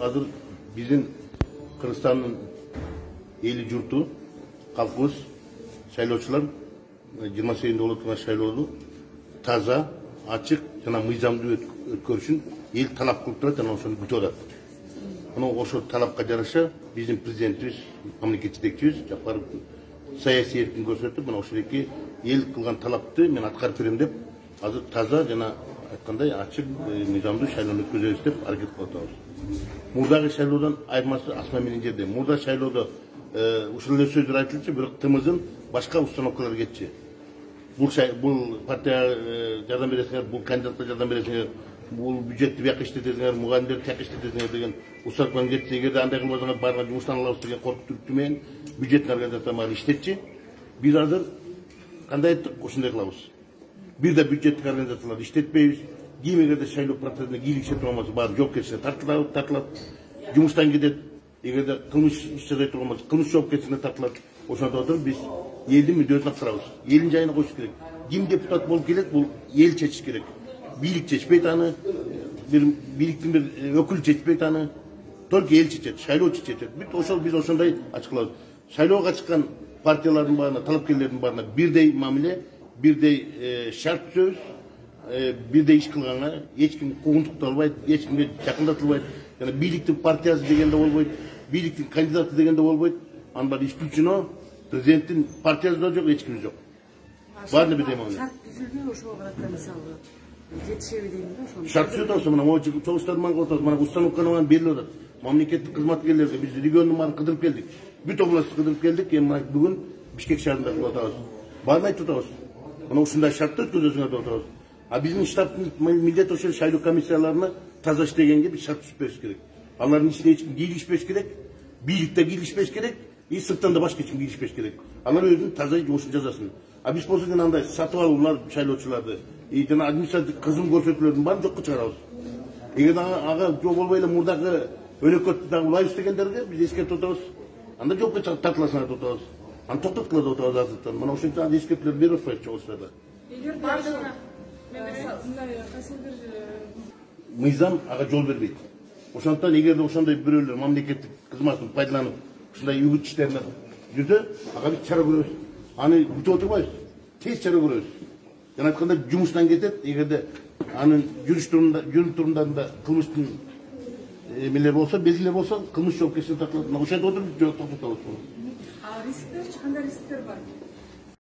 Азыр биздин Кыргызстандын эли журту, калкыбыз, шайлоочулар 28 болуп турган шайлоону таза, ачык жана мыйзамдуу өткөрүшүн эл талап кылып турат, жана ошону күтүп атат. Ошол талапка жараша биздин президентибиз, мамлекет жетекчибиз Жапаров саясий эркин көрсөтүп, мына ошол эки эл кылган талапты мен аткарып берем деп, азыр таза жана айткандай ачык мыйзамдуу шайлоону өткөзөбүз деп аракет кылып атабыз. Мурдагы шайлоодон айырмасы асма менен жерде. Мурда шайлоодо ушул эле сөздөр айтылчу, бирок ТМЗдын башка установкалары кетчи. Бул партия жардам бересиңер, бул кандидатка жардам бересиңер, бул бюджетти бияка иштетесиңер, мугалимдерди тияка иштетесиңер деген установкалар кетти. Эгерде андай кылбасаңар барган жумуштан алабыз деген коркутуу менен бюджеттин организациялары иштетчи. Биз азыр кандай айттык, ошондой кылабыз. Бир да бюджеттик организацияларды иштетпейбиз. Эгерде шайлоо процессинде кийлик иштетип болмосо баары жоопкерчиликке тартылат. Жумуштан кетет. Эгерде кылмыш иш жасай турган болсо кылмыш жоопкерчиликке тартылат. Ошондо отуруп биз элдин мүддөсүн аткарабыз. Элдин жайына коюш керек. Ким депутат болуп келет, бул эл чечиш керек. Бийлик чечпейт аны, бир бийликтин бир өкүлү чечпейт аны. Только эл чечет, шайлоочу чечет. Биз ошондой ачыклабыз. Шайлоого чыккан партиялардын баарына, талапкерлердин баарына бирдей мамиле, бирдей шарт түзөбүз. Бирдей иш кылганга эч ким куугунтукталбайт, эч кимге жакындатылбайт. Жана бийликтин партиясы дегенде болбойт, бийликтин кандидаты дегенде болбойт. Анын баары исключено. Президенттин партиясы да жок, эч ким жок. Баарын бирдей мамиле. Шарт түзүлбөй ошого карата мисалы жетишеби дейм да ошону. Шарт түзүп атабыз, мына могу чогуштардын баарын кылып атабыз, мына установканы берилип атат. Мамлекеттик кызматкерлерге биз региондун баарын кыдырып келдик. Бүт областты кыдырып келдик, эми бүгүн Бишкек шаарында кылып атабыз. Баарын айтып атабыз. Мына ушундай шарттар түзөсүңөр деп атабыз. А биздин штабтын милдети ошол шайлоо комиссияларына таза иштегенге биз шарт түзүп бериш керек. Алардын ичине эч ким кийлигишпеш керек, бийликте кийлигишпеш керек, и сырттан да башка эч ким кийлигишпеш керек. Алар өзүнүн таза жумушун жасасын. А биз болсо жана андай сатып алуулар шайлоочуларды, жана административдик кызым көрсөтүүлөрдүн баарын жокко чыгарабыз. Эгер ага жок болбой эле мурдагы өнөкөттү дагы улайбыз дегендерге биз эскертип атабыз. Анда жоопко тартыласыңар деп атабыз. Аны токтоткула деп атабыз азыртан. Мына ошентип эскертүүлөр берип атпайбыз чогулуштарда. Эгер бардыгына мындай кайсы бир Мыйзам ага жол бербейт. Ошондуктан эгерде ошондой бирөөлөр мамлекеттик кызматын пайдаланып ушундай үгүт иштерине жүрсө, ага биз чара көрөбүз. Аны күтүп отурбайбыз. Тез чара көрөбүз. Жана айтканда жумуштан кетет, эгерде анын жүрүш турундарында кылмыштын эмелер болсо, белгилер болсо, кылмыш жоопкерчиликке тартылат. Ошентип отуруп токтотобуз. рисктер, кандай рисктер бар?